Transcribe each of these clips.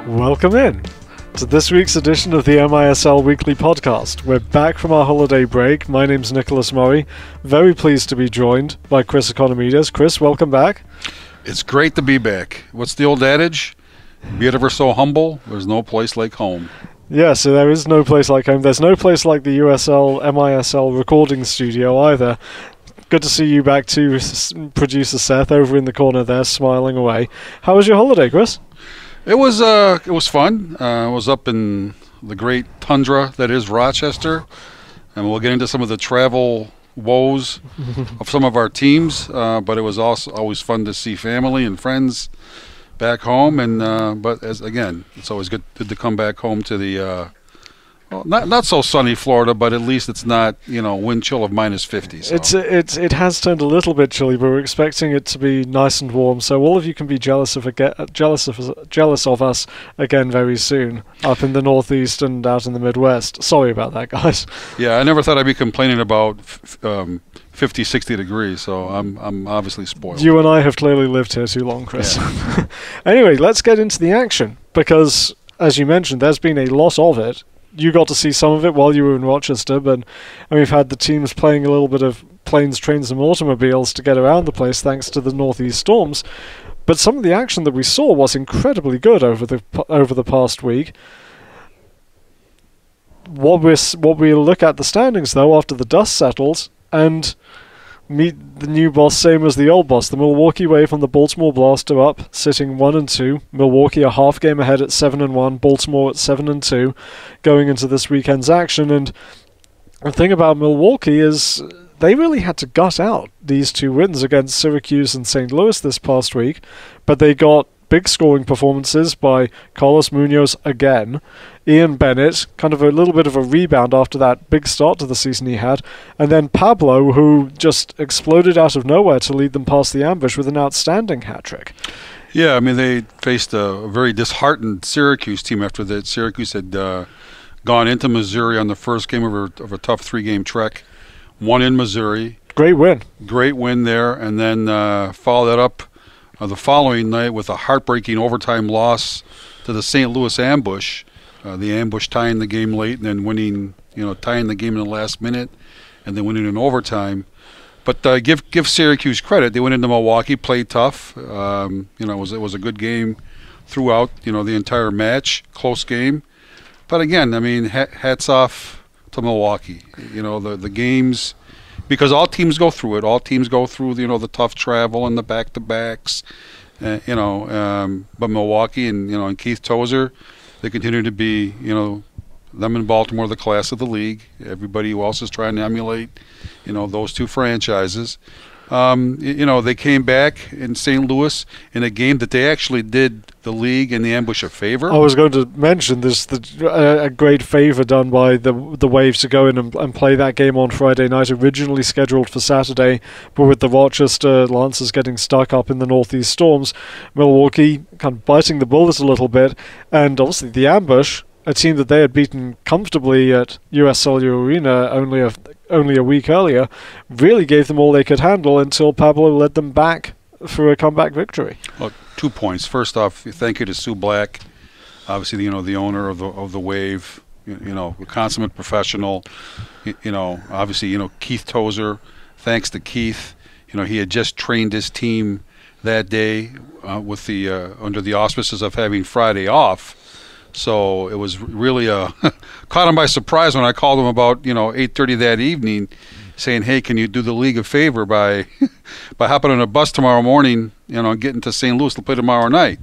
Welcome in to this week's edition of the MISL Weekly Podcast. We're back from our holiday break. My name's Nicholas Murray. Very pleased to be joined by Chris Economides. Chris, welcome back. It's great to be back. What's the old adage? Be it ever so humble, there's no place like home. Yeah, so there is no place like home. There's no place like the MISL recording studio either. Good to see you back too, producer Seth, over in the corner there, smiling away. How was your holiday, Chris? It was fun. I was up in the great tundra that is Rochester, and we'll get into some of the travel woes of some of our teams. But it was also always fun to see family and friends back home. And but again, it's always good to come back home to the not so sunny Florida, but at least it's not wind chill of -50. So. It has turned a little bit chilly, but we're expecting it to be nice and warm. So all of you can be jealous of us again very soon up in the Northeast and out in the Midwest. Sorry about that, guys. Yeah, I never thought I'd be complaining about 50, 60 degrees. So I'm obviously spoiled. You and I have clearly lived here too long, Chris. Yeah. Anyway, let's get into the action because, as you mentioned, there's been a lot of it. You got to see some of it while you were in Rochester, and we've had the teams playing a little bit of planes, trains, and automobiles to get around the place thanks to the northeast storms. But some of the action that we saw was incredibly good over the past week. What we look at the standings though after the dust settles and meet the new boss, same as the old boss. The Milwaukee Wave and the Baltimore Blast are up, sitting 1 and 2. Milwaukee a half game ahead at 7 and 1. Baltimore at 7 and 2, going into this weekend's action. And the thing about Milwaukee is they really had to gut out these two wins against Syracuse and St. Louis this past week, but they got big scoring performances by Carlos Munoz again. Ian Bennett, kind of a little bit of a rebound after that big start to the season he had. And then Pablo, who just exploded out of nowhere to lead them past the ambush with an outstanding hat-trick. Yeah, I mean, they faced a very disheartened Syracuse team after that. Syracuse had gone into Missouri on the first game of a tough three-game trek, won in Missouri. Great win there, and then followed that up the following night with a heartbreaking overtime loss to the St. Louis ambush. The ambush tying the game late and then winning, tying the game in the last minute and then winning in overtime. But give Syracuse credit. They went into Milwaukee, played tough. It was a good game throughout, the entire match, close game. But again, I mean, hats off to Milwaukee. The games, because all teams go through it. All teams go through, the tough travel and the back-to-backs. But Milwaukee and Keith Tozer, they continue to be, them in Baltimore, the class of the league. Everybody who else is trying to emulate, those two franchises. They came back in St. Louis in a game that they actually did the league and the ambush a favor. I was going to mention this, a great favor done by the Waves to go in and play that game on Friday night, originally scheduled for Saturday, but with the Rochester Lancers getting stuck up in the northeast storms, Milwaukee kind of biting the bullet a little bit, and obviously the ambush, a team that they had beaten comfortably at US Cellular Arena only a week earlier, really gave them all they could handle until Pablo led them back for a comeback victory. Well, 2 points. First off, thank you to Sue Black, obviously the owner of the Wave, a consummate professional. Obviously Keith Tozer. Thanks to Keith, he had just trained his team that day with the under the auspices of having Friday off. So it was really caught him by surprise when I called him about 8:30 that evening, saying, "Hey, can you do the league a favor by hopping on a bus tomorrow morning, getting to St. Louis to play tomorrow night?"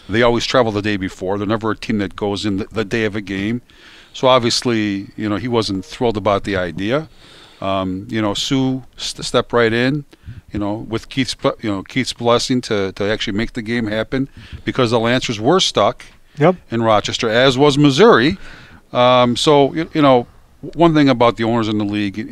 They always travel the day before. They're never a team that goes in the day of a game. So obviously, he wasn't thrilled about the idea. Sue stepped right in, with Keith's blessing to actually make the game happen because the Lancers were stuck. Yep. In Rochester, as was Missouri. So, one thing about the owners in the league,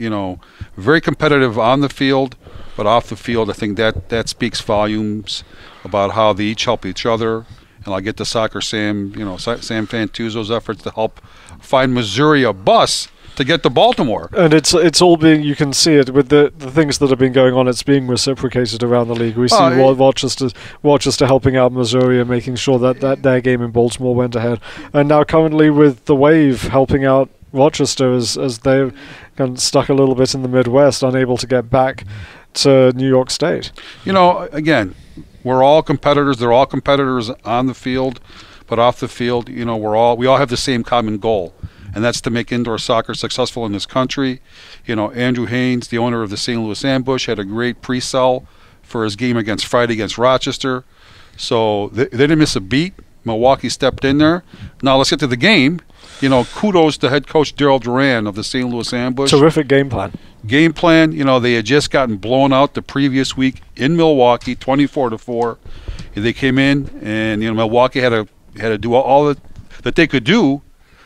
very competitive on the field, but off the field, I think that speaks volumes about how they each help each other. And I'll get to Soccer Sam, Sam Fantuzzo's efforts to help find Missouri a bus to get to Baltimore. And it's all being, you can see it with the things that have been going on. It's being reciprocated around the league. We see Rochester helping out Missouri and making sure that their game in Baltimore went ahead. And now currently with the Wave helping out Rochester as they've kind of stuck a little bit in the Midwest, unable to get back to New York State. Again, we're all competitors. They're all competitors on the field, but off the field, we all have the same common goal, and that's to make indoor soccer successful in this country. Andrew Haynes, the owner of the St. Louis Ambush, had a great pre-sell for his game Friday against Rochester. So they didn't miss a beat. Milwaukee stepped in there. Now let's get to the game. Kudos to head coach Daryl Duran of the St. Louis Ambush. Terrific game plan. They had just gotten blown out the previous week in Milwaukee, 24-4. They came in, and Milwaukee had to do all that they could do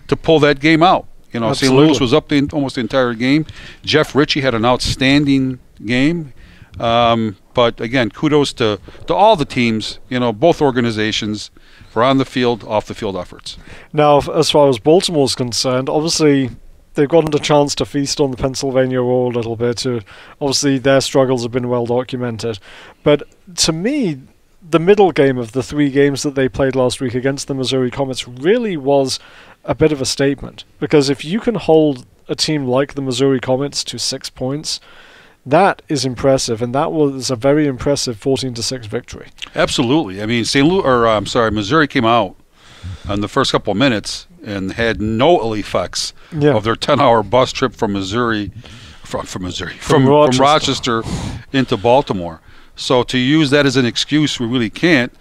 to pull that game out. St. Louis was up almost the entire game. Jeff Ritchie had an outstanding game. But again, kudos to all the teams, both organizations, for on the field, off the field efforts. Now, as far as Baltimore's concerned, obviously they've gotten a chance to feast on the Pennsylvania Roar a little bit. Obviously, their struggles have been well documented. But to me, the middle game of the 3 games that they played last week against the Missouri Comets really was a bit of a statement. Because if you can hold a team like the Missouri Comets to 6 points, that is impressive, and that was a very impressive 14-6 victory. Absolutely. I mean, Missouri came out in the first couple of minutes and had no ill effects of their 10-hour bus trip from Rochester into Baltimore. So to use that as an excuse, we really can't.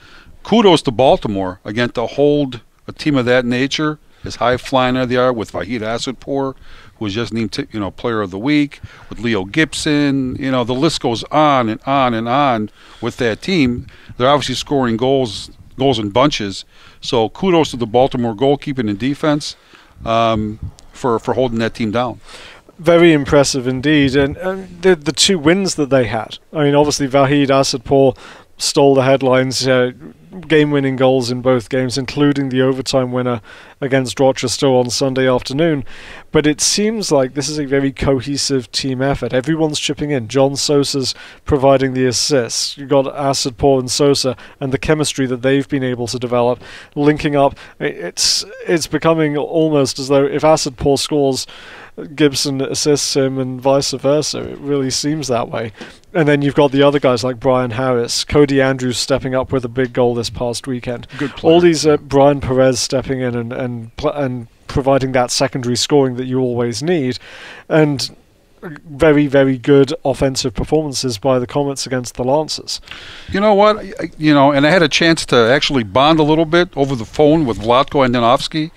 Kudos to Baltimore, again, to hold a team of that nature, as high-flying as they are, with Vahid Assadpour, who was just named Player of the Week, with Leo Gibson. The list goes on and on and on with that team. They're obviously scoring goals in bunches. So kudos to the Baltimore goalkeeping and defense for holding that team down. Very impressive indeed. And the 2 wins that they had. I mean, obviously Vahid Assadpour stole the headlines, game-winning goals in both games, including the overtime winner against Rochester on Sunday afternoon. But it seems like this is a very cohesive team effort. Everyone's chipping in. John Sosa's providing the assists. You've got Assadpour and Sosa and the chemistry that they've been able to develop, linking up. It's becoming almost as though if Assadpour scores, Gibson assists him and vice versa. It really seems that way. And then you've got the other guys like Brian Harris, Cody Andrews stepping up with a big goal this past weekend. Good player. All these Brian Perez stepping in and providing that secondary scoring that you always need. And very, very good offensive performances by the Comets against the Lancers. You know what? And I had a chance to actually bond a little bit over the phone with Vlatko Andonovski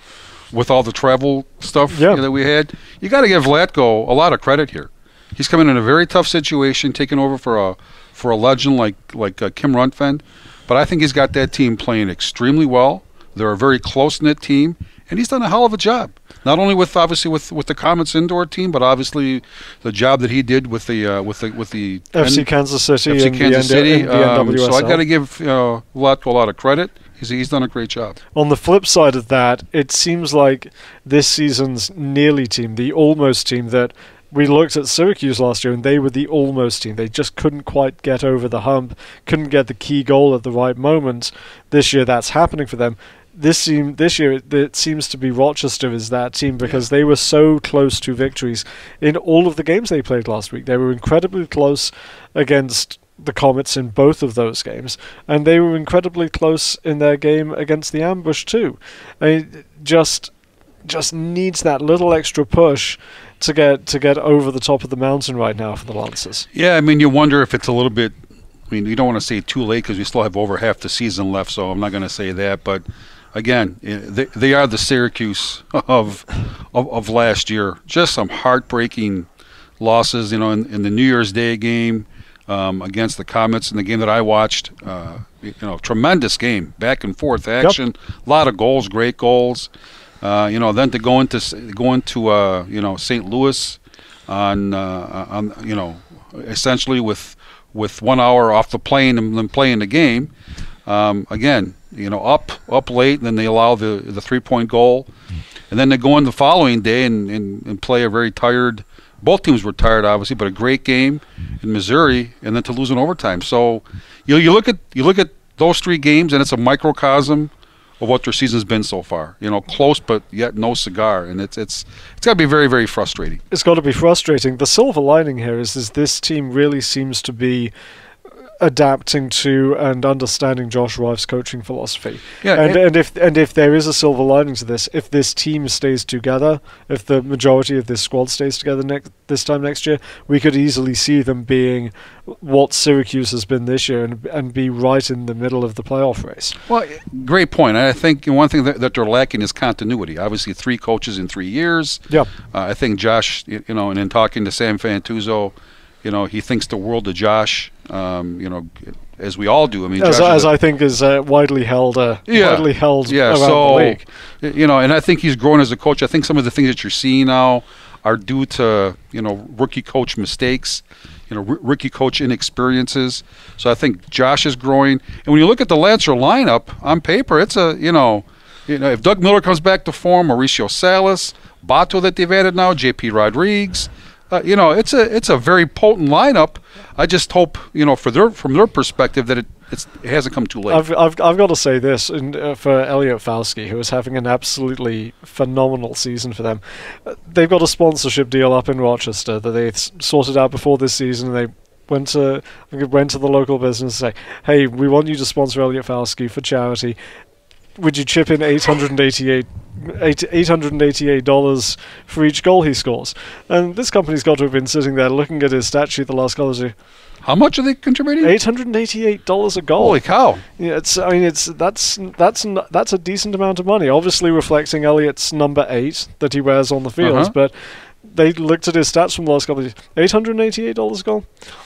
with all the travel stuff that we had. You got to give Vlatko a lot of credit here. He's coming in a very tough situation, taking over for a legend like Kim Rundfend. But I think he's got that team playing extremely well. They're a very close-knit team, and he's done a hell of a job. Not only with the Comets indoor team, but obviously the job that he did with the FC Kansas City. FC Kansas City. NWSL. So I got to give Vlatko a lot of credit. He's done a great job. On the flip side of that, it seems like this season's nearly team, the almost team that we looked at Syracuse last year, and they were the almost team. They just couldn't quite get over the hump, couldn't get the key goal at the right moment. This year, that's happening for them. This year, it seems to be Rochester is that team because they were so close to victories in all of the games they played last week. They were incredibly close against the Comets in both of those games, and they were incredibly close in their game against the Ambush too. I mean, just needs that little extra push to get over the top of the mountain right now for the Lancers. Yeah, I mean, you wonder if it's a little bit. I mean, you don't want to say too late because we still have over half the season left, so I'm not going to say that. But again, they are the Syracuse of last year. Just some heartbreaking losses, in the New Year's Day game against the Comets, in the game that I watched. Tremendous game, back and forth action, a lot of goals, great goals. Then to go into St. Louis on essentially with 1 hour off the plane and then playing the game. Again, up late, and then they allow the 3-point goal. and then they go in the following day and play a very tired. Both teams were tired, obviously, but a great game in Missouri, and then to lose in overtime. So, you look at those 3 games, and it's a microcosm of what their season's been so far. Close, but yet no cigar, and it's got to be very, very frustrating. It's got to be frustrating. The silver lining here is this team really seems to be adapting to and understanding Josh Reif's coaching philosophy. Yeah, and if there is a silver lining to this, if this team stays together, if the majority of this squad stays together this time next year, we could easily see them being what Syracuse has been this year and be right in the middle of the playoff race. Well, great point. I think one thing that they're lacking is continuity. Obviously, 3 coaches in 3 years. Yeah. I think Josh, and in talking to Sam Fantuzzo, he thinks the world of Josh, as we all do. I mean, as I think is widely held around the league. And I think he's grown as a coach. I think some of the things that you're seeing now are due to rookie coach mistakes, rookie coach inexperiences. So I think Josh is growing. And when you look at the Lancer lineup on paper, it's if Doug Miller comes back to form, Mauricio Salas, Bato that they've added now, J.P. Rodriguez. It's a very potent lineup. I just hope from their perspective that it hasn't come too late. I've got to say this for Elliot Fauski, who is having an absolutely phenomenal season for them. They've got a sponsorship deal up in Rochester that they sorted out before this season. They went to the local business and say, "Hey, we want you to sponsor Elliot Fauski for charity. Would you chip in $888 for each goal he scores?" And this company's got to have been sitting there looking at his stat sheet the last couple of years. How much are they contributing? $888 a goal. Holy cow! Yeah, that's a decent amount of money. Obviously reflecting Elliot's number 8 that he wears on the fields, but they looked at his stats from the last couple of years. $888 a goal.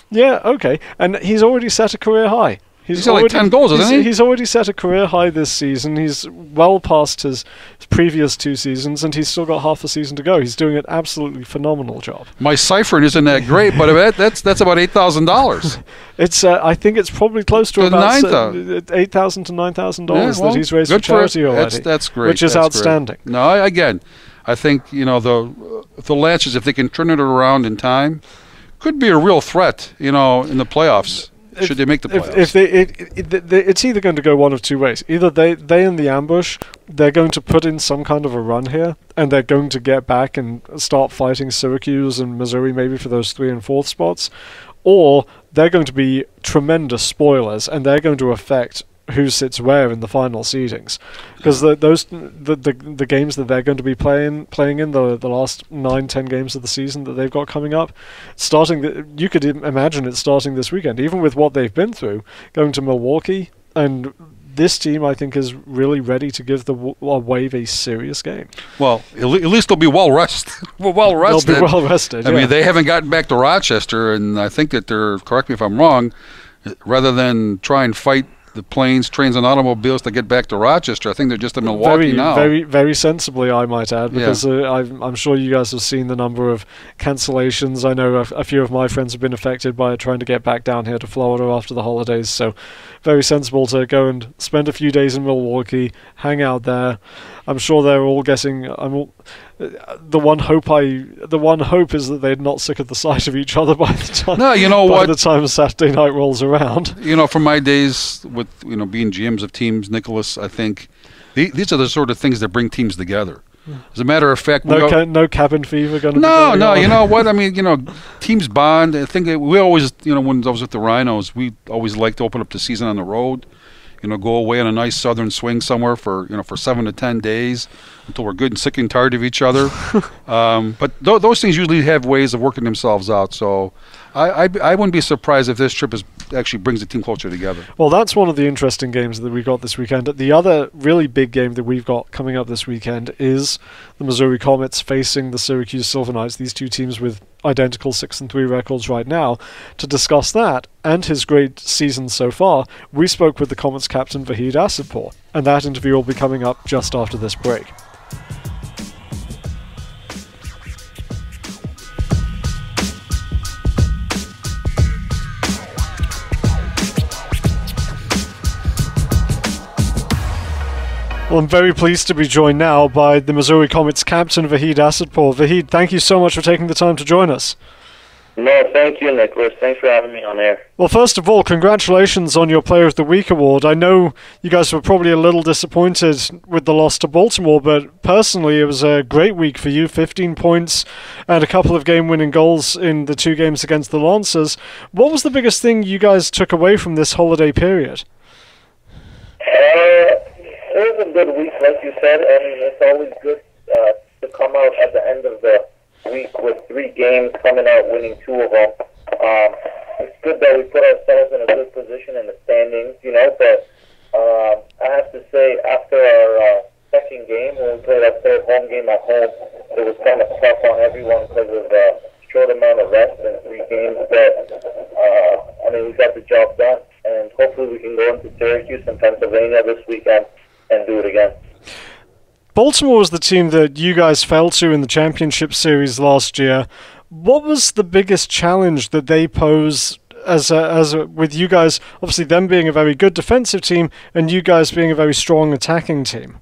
Yeah, okay, and he's already set a career high. He's got like 10 goals, hasn't he? He's already set a career high this season. He's well past his previous 2 seasons, and he's still got half a season to go. He's doing an absolutely phenomenal job. My ciphering isn't that great, but that's about $8,000. It's I think it's probably close to about $8,000 to $9,000 that he's raised for charity already. That's great. Which is outstanding. Great. No, I think the Lancers, if they can turn it around in time, could be a real threat. In the playoffs. Should they make the playoffs? It's either going to go one of 2 ways. Either they in the ambush, they're going to put in some kind of a run here, and they're going to get back and start fighting Syracuse and Missouri maybe for those 3 and 4th spots, or they're going to be tremendous spoilers, and they're going to affect who sits where in the final seedings, because the games that they're going to be playing in the last 9-10 games of the season that they've got coming up, you could imagine it starting this weekend, even with what they've been through, going to Milwaukee, and this team I think is really ready to give the Wave a serious game. Well, at least they'll be well rested. They'll be well rested. I mean, they haven't gotten back to Rochester, and I think that they're, correct me if I'm wrong, rather than try and fight the planes, trains, and automobiles to get back to Rochester, I think they're just in Milwaukee now. Very, very sensibly, I might add, because I'm sure you guys have seen the number of cancellations. I know a few of my friends have been affected by trying to get back down here to Florida after the holidays, so very sensible to go and spend a few days in Milwaukee, hang out there. I'm sure they're all getting. The one hope is that they're not sick of the sight of each other by the time. No, by the time Saturday night rolls around. From my days with being GMs of teams, Nicholas, I think these are the sort of things that bring teams together. As a matter of fact, no cabin fever going to be going on. You know what I mean? Teams bond. I think we always, when I was with the Rhinos, we always liked to open up the season on the road. Go away on a nice southern swing somewhere for 7 to 10 days until we're good and sick and tired of each other. But those things usually have ways of working themselves out. So I wouldn't be surprised if this trip actually brings the team closer together. Well, that's one of the interesting games that we got this weekend. The other really big game that we've got coming up this weekend is the Missouri Comets facing the Syracuse Silver Knights. These two teams with identical 6-3 records right now. To discuss that and his great season so far, we spoke with the Comets captain Vahid Assadpour, and that interview will be coming up just after this break. Well, I'm very pleased to be joined now by the Missouri Comets captain, Vahid Assadpour. Vahid, thank you so much for taking the time to join us. No, thank you, Nicholas. Thanks for having me on air. Well, first of all, congratulations on your Player of the Week award. I know you guys were probably a little disappointed with the loss to Baltimore, but personally it was a great week for you. 15 points and a couple of game-winning goals in the 2 games against the Lancers. What was the biggest thing you guys took away from this holiday period? It was a good week, like you said. I mean, it's always good to come out at the end of the week with 3 games, coming out winning 2 of them. It's good that we put ourselves in a good position in the standings, but I have to say, after our second game, when we played our 3rd home game at home, it was kind of tough on everyone because of the short amount of rest in 3 games, but I mean, we got the job done, and hopefully we can go into Syracuse and Pennsylvania this weekend and do it again. Baltimore was the team that you guys fell to in the championship series last year. What was the biggest challenge that they pose with you guys, obviously them being a very good defensive team and you guys being a very strong attacking team?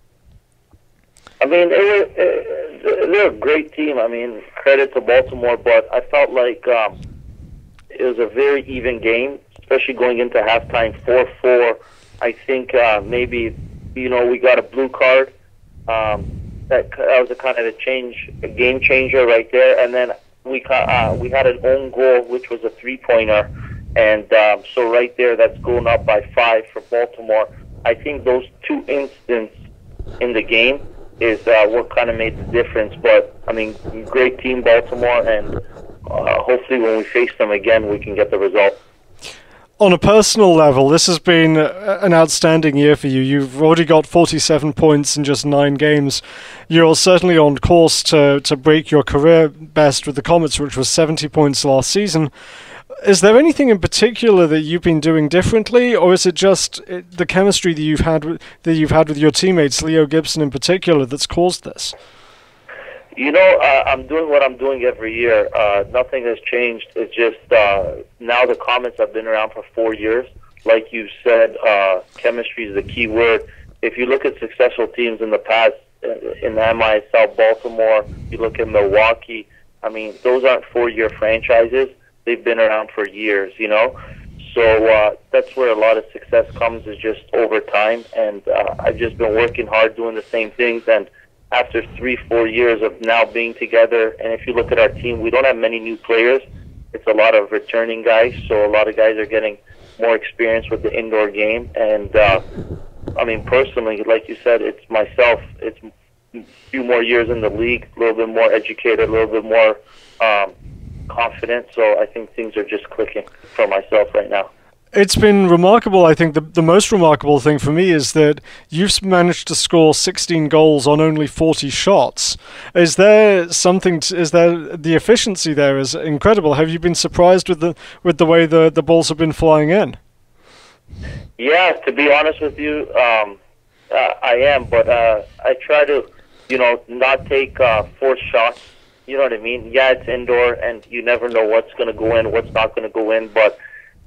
I mean, they're a great team. I mean, credit to Baltimore, but I felt like it was a very even game, especially going into halftime 4-4. I think maybe, we got a blue card. That was a kind of a game changer right there. And then we had an own goal, which was a 3-pointer. And so right there, that's going up by 5 for Baltimore. I think those 2 incidents in the game is what kind of made the difference. But, I mean, great team, Baltimore, and hopefully when we face them again, we can get the result. On a personal level, this has been an outstanding year for you. You've already got 47 points in just 9 games. You're certainly on course to break your career best with the Comets, which was 70 points last season. Is there anything in particular that you've been doing differently, or is it just the chemistry that you've had with your teammates, Leo Gibson in particular, that's caused this? I'm doing what I'm doing every year. Nothing has changed. It's just now the Comets have been around for 4 years. Like you said, chemistry is the key word. If you look at successful teams in the past, in the MISL, Baltimore, you look at Milwaukee, I mean, those aren't 4-year franchises. They've been around for years, So that's where a lot of success comes, is just over time. And I've just been working hard doing the same things. And after 3-4 years of now being together, and if you look at our team, we don't have many new players. It's a lot of returning guys, so a lot of guys are getting more experience with the indoor game. And, I mean, personally, like you said, it's myself. It's a few more years in the league, a little bit more educated, a little bit more confident. So I think things are just clicking for myself right now. It's been remarkable. I think the most remarkable thing for me is that you've managed to score 16 goals on only 40 shots. Is there the efficiency there is incredible? Have you been surprised with the way the balls have been flying in? Yeah, to be honest with you, I am, but I try to, not take forced shots. You know what I mean? Yeah, it's indoor, and you never know what's going to go in, what's not going to go in, but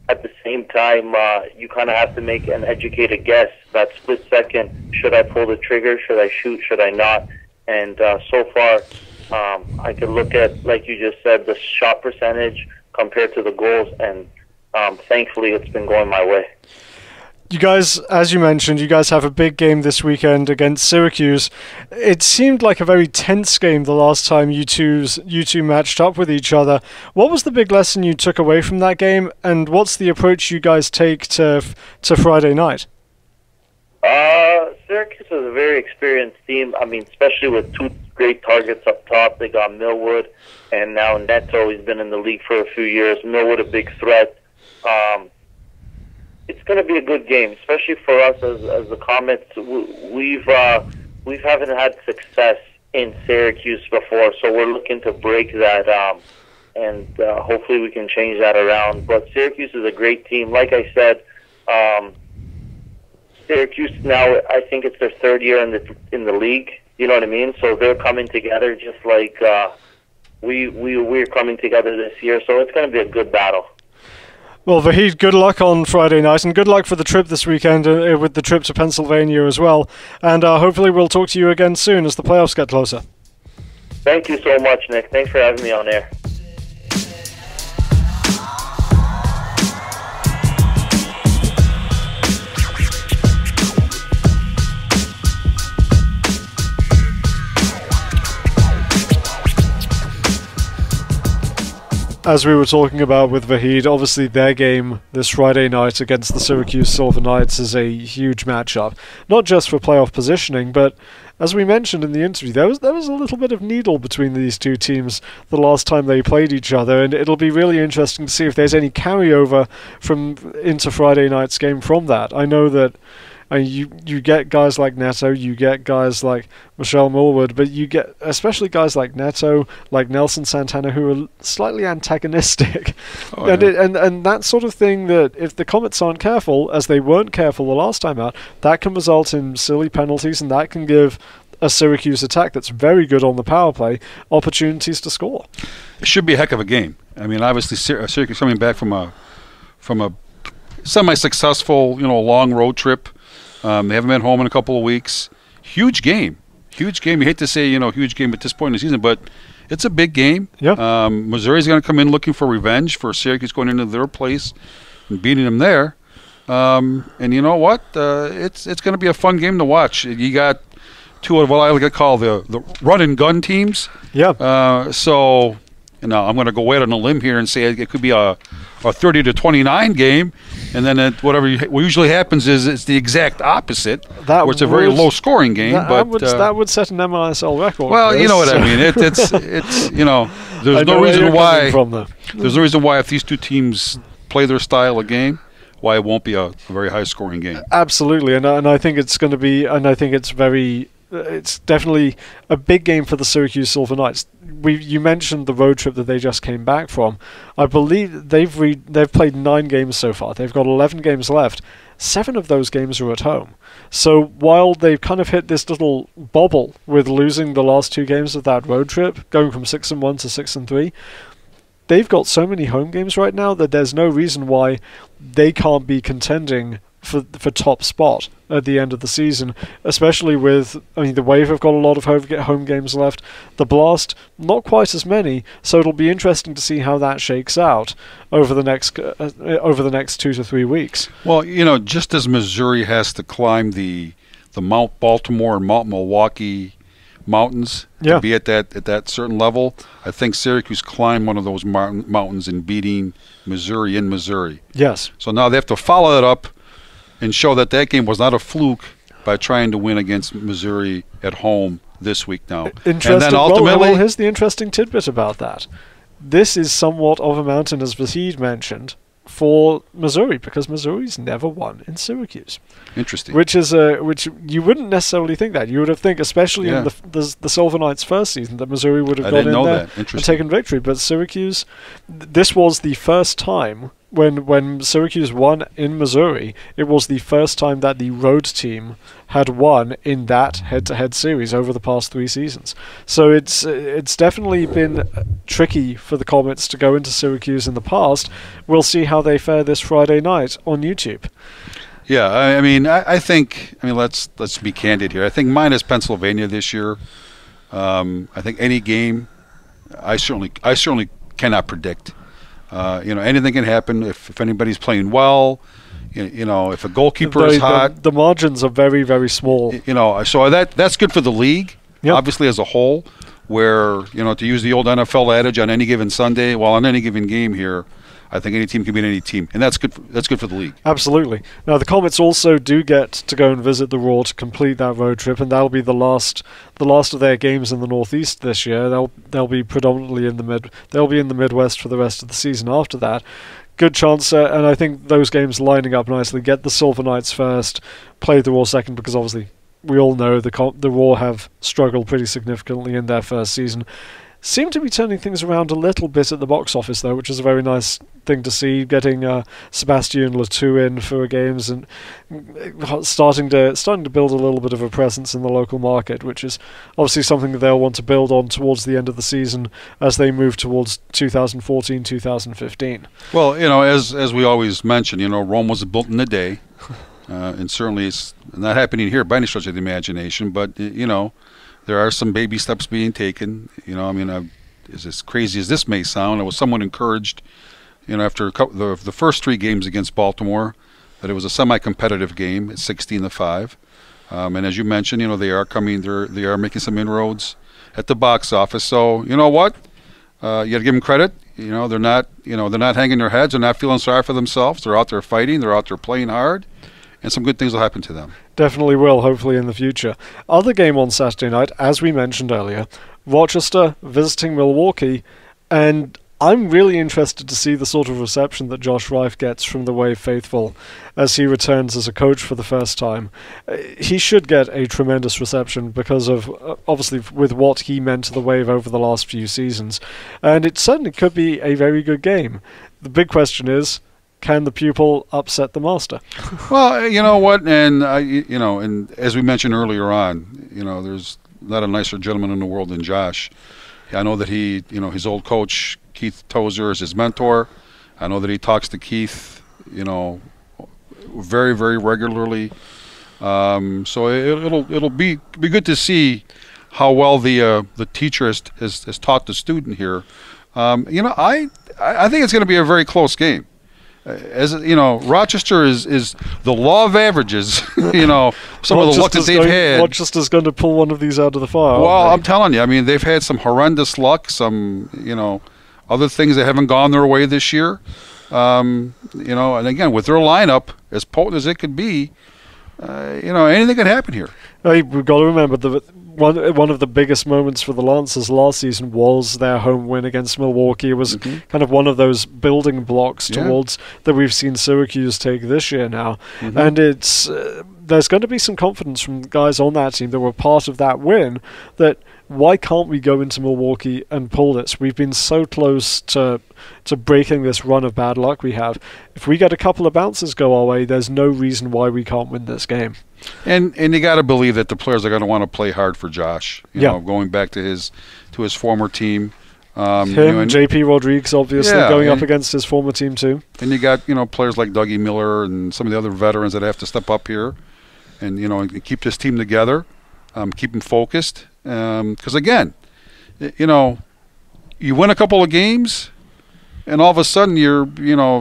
at the same time, you kind of have to make an educated guess. That split second, should I pull the trigger? Should I shoot? Should I not? And so far, I can look at, like you just said, the shot percentage compared to the goals, and thankfully it's been going my way. You guys, as you mentioned, you guys have a big game this weekend against Syracuse. It seemed like a very tense game the last time you two matched up with each other. What was the big lesson you took away from that game, and what's the approach you guys take to Friday night? Syracuse is a very experienced team. I mean, especially with 2 great targets up top. They got Millwood, and now Neto. He's been in the league for a few years. Millwood, a big threat. It's going to be a good game, especially for us as the Comets. We haven't had success in Syracuse before, so we're looking to break that, and hopefully we can change that around. But Syracuse is a great team. Like I said, Syracuse now, I think it's their 3rd year in the league. You know what I mean? So they're coming together just like we're coming together this year. So it's going to be a good battle. Well, Vahid, good luck on Friday night, and good luck for the trip this weekend with the trip to Pennsylvania as well. And hopefully we'll talk to you again soon as the playoffs get closer. Thank you so much, Nick. Thanks for having me on air. As we were talking about with Vahid, obviously their game this Friday night against the Syracuse Silver Knights is a huge matchup. Not just for playoff positioning, but as we mentioned in the interview, there was a little bit of needle between these two teams the last time they played each other, and it'll be really interesting to see if there's any carryover into Friday night's game from that. I know that you get guys like Neto, you get guys like Michelle Millward, but you get especially guys like Neto, like Nelson Santana, who are slightly antagonistic. And that sort of thing, that if the Comets aren't careful, as they weren't careful the last time out, that can result in silly penalties, and that can give a Syracuse attack that's very good on the power play opportunities to score. It should be a heck of a game. I mean, obviously Syracuse coming back from a semi-successful, long road trip. They haven't been home in a couple of weeks. Huge game. You hate to say, huge game at this point in the season, but it's a big game. Yeah. Missouri's going to come in looking for revenge for Syracuse going into their place and beating them there. And you know what? It's going to be a fun game to watch. You got two of what I like to call the run and gun teams. Yeah. So I'm going to go out on a limb here and say it could be a 30-29 game, and then what usually happens is it's the exact opposite, where it's a very low-scoring game. That would set an MISL record. Well, you know what I mean. It's there's no reason why. There's no reason why if these two teams play their style of game, why it won't be a very high-scoring game. Absolutely, and I think it's going to be, and I think it's definitely a big game for the Syracuse Silver Knights. You mentioned the road trip that they just came back from. I believe they've played 9 games so far. They've got 11 games left. 7 of those games are at home. So while they've kind of hit this little bobble with losing the last 2 games of that road trip, going from 6-1 to 6-3, they've got so many home games right now that there's no reason why they can't be contending for top spot at the end of the season, especially with, the Wave have got a lot of home games left. The Blast, not quite as many, so it'll be interesting to see how that shakes out over the next 2 to 3 weeks. Well, just as Missouri has to climb the Mount Baltimore and Mount Milwaukee mountains to be at that certain level, I think Syracuse climbed one of those mountains in beating Missouri in Missouri. Yes. So now they have to follow that up and show that game was not a fluke by trying to win against Missouri at home this week now. Interesting. And then ultimately, here's the interesting tidbit about that. This is somewhat of a mountain, as Vahid mentioned, for Missouri, because Missouri's never won in Syracuse. Interesting. Which you wouldn't necessarily think that. You would think, especially in the Silver Knights' first season, that Missouri would have gone in there and taken victory. But Syracuse, this was the first time when Syracuse won in Missouri, it was the first time that the road team had won in that head-to-head series over the past 3 seasons. So it's definitely been tricky for the Comets to go into Syracuse in the past. We'll see how they fare this Friday night on YouTube. Yeah, I think let's be candid here. I think minus Pennsylvania this year, I think any game, I certainly cannot predict. Anything can happen if anybody's playing well. If a goalkeeper is hot, the margins are very, very small. So that's good for the league, obviously as a whole. Where to use the old NFL adage, on any given Sunday, on any given game here, I think any team can beat any team, and that's good. That's good for the league. Absolutely. Now the Comets also do get to go and visit the Raw to complete that road trip, and that'll be the last of their games in the Northeast this year. They'll be predominantly in the Midwest for the rest of the season after that. Good chance, and I think those games lining up nicely. Get the Silver Knights first, play the Raw second, because obviously we all know the Raw have struggled pretty significantly in their first season. seem to be turning things around a little bit at the box office, though, which is a very nice thing to see. Getting Sébastien Letou in for games and starting to build a little bit of a presence in the local market, which is obviously something that they'll want to build on towards the end of the season as they move towards 2014-2015. Well, as we always mention, Rome was built in a day, and certainly it's not happening here by any stretch of the imagination. But there are some baby steps being taken. As crazy as this may sound, I was somewhat encouraged, after the first 3 games against Baltimore, that it was a semi-competitive game at 16-5. And as you mentioned, they are making some inroads at the box office. So you know what, you got to give them credit. They're not hanging their heads. They're not feeling sorry for themselves. They're out there fighting. They're out there playing hard. And some good things will happen to them. Definitely will, hopefully in the future. Other game on Saturday night, as we mentioned earlier, Rochester visiting Milwaukee, and I'm really interested to see the sort of reception that Josh Reif gets from the Wave faithful as he returns as a coach for the first time. He should get a tremendous reception because of, obviously, with what he meant to the Wave over the last few seasons. And it certainly could be a very good game. The big question is, can the pupil upset the master? Well, you know what, and and as we mentioned earlier on, there's not a nicer gentleman in the world than Josh. I know that he, his old coach Keith Tozer is his mentor. I know that he talks to Keith, very, very regularly. So it'll be good to see how well the teacher has taught the student here. I think it's going to be a very close game. As Rochester is the law of averages. Some of the luck that they've had. Rochester's going to pull one of these out of the fire. Well, I'm telling you, they've had some horrendous luck. Some other things that haven't gone their way this year. And again, with their lineup as potent as it could be, anything could happen here. We've got to remember that one of the biggest moments for the Lancers last season was their home win against Milwaukee. It was kind of one of those building blocks towards that we've seen Syracuse take this year now. And it's there's going to be some confidence from guys on that team that were part of that win that why can't we go into Milwaukee and pull this? We've been so close to breaking this run of bad luck we have. If we get a couple of bounces go our way, there's no reason why we can't win this game. And you got to believe that the players are going to want to play hard for Josh. Going back to his former team. Him and J.P. Rodriguez, obviously, going up against his former team too. And you got players like Dougie Miller and some of the other veterans that have to step up here, and keep this team together, keep them focused. Because again, you win a couple of games, and all of a sudden you're,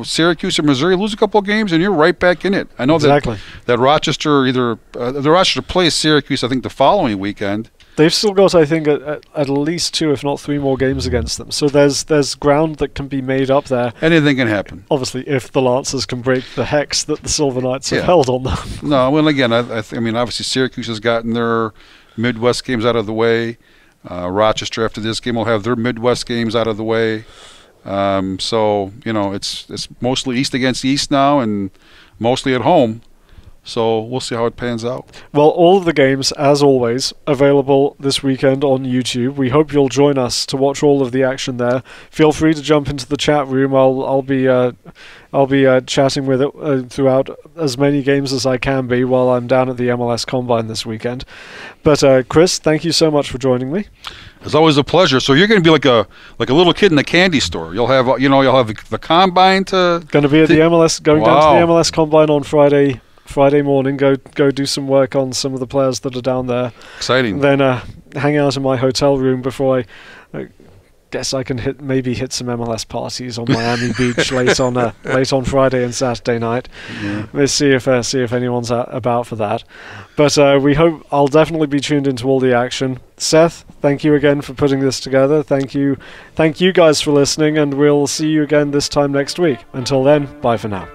Syracuse or Missouri lose a couple of games, and you're right back in it. I know that Rochester the Rochester plays Syracuse, I think, the following weekend. They've still got, I think, at least 2, if not 3 more games against them. So there's ground that can be made up there. Anything can happen. Obviously, if the Lancers can break the hex that the Silver Knights have held on them. No, well, again, obviously Syracuse has gotten their Midwest games out of the way. Rochester, after this game, will have their Midwest games out of the way. So it's mostly East against East now, and mostly at home. So we'll see how it pans out. Well, all of the games, as always, available this weekend on YouTube. We hope you'll join us to watch all of the action there. Feel free to jump into the chat room. I'll be chatting with it throughout as many games as I can be while I'm down at the MLS Combine this weekend. But Chris, thank you so much for joining me. It's always a pleasure. So you're going to be like a little kid in the candy store. You'll have the Combine to going to be at the MLS down to the MLS Combine on Friday morning, go do some work on some of the players that are down there. Exciting. Then hang out in my hotel room before I guess I can hit some MLS parties on Miami Beach late on Friday and Saturday night. Yeah. Let's see if anyone's about for that. But we hope I'll definitely be tuned into all the action. Seth, thank you again for putting this together. Thank you guys for listening, and we'll see you again this time next week. Until then, bye for now.